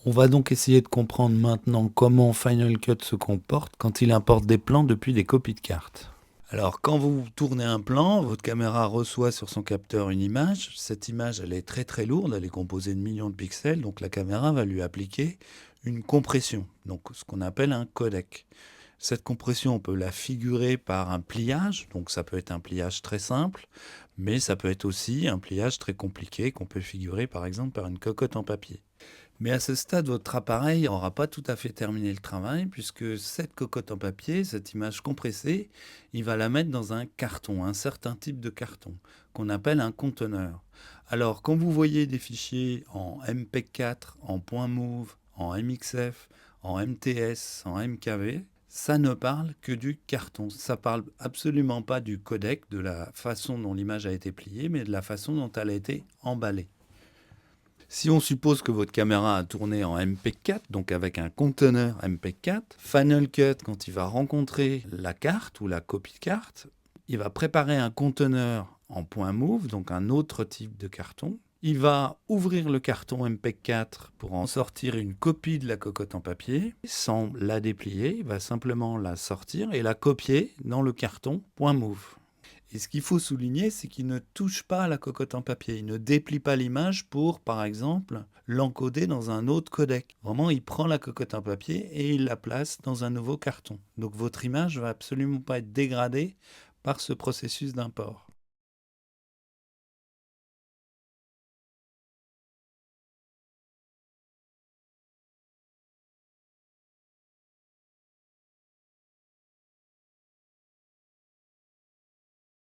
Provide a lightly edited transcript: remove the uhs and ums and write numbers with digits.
On va donc essayer de comprendre maintenant comment Final Cut se comporte quand il importe des plans depuis des copies de cartes. Alors, quand vous tournez un plan, votre caméra reçoit sur son capteur une image. Cette image, elle est très très lourde, elle est composée de millions de pixels, donc la caméra va lui appliquer une compression, donc ce qu'on appelle un codec. Cette compression, on peut la figurer par un pliage, donc ça peut être un pliage très simple, mais ça peut être aussi un pliage très compliqué qu'on peut figurer par exemple par une cocotte en papier. Mais à ce stade, votre appareil n'aura pas tout à fait terminé le travail, puisque cette cocotte en papier, cette image compressée, il va la mettre dans un carton, un certain type de carton, qu'on appelle un conteneur. Alors, quand vous voyez des fichiers en MP4, en .mov, en MXF, en MTS, en MKV, ça ne parle que du carton. Ça parle absolument pas du codec, de la façon dont l'image a été pliée, mais de la façon dont elle a été emballée. Si on suppose que votre caméra a tourné en MP4, donc avec un conteneur MP4, Final Cut, quand il va rencontrer la carte ou la copie de carte, il va préparer un conteneur en .move, donc un autre type de carton. Il va ouvrir le carton MP4 pour en sortir une copie de la cocotte en papier, sans la déplier, il va simplement la sortir et la copier dans le carton .move. Et ce qu'il faut souligner, c'est qu'il ne touche pas à la cocotte en papier. Il ne déplie pas l'image pour, par exemple, l'encoder dans un autre codec. Vraiment, il prend la cocotte en papier et il la place dans un nouveau carton. Donc votre image va absolument pas être dégradée par ce processus d'import.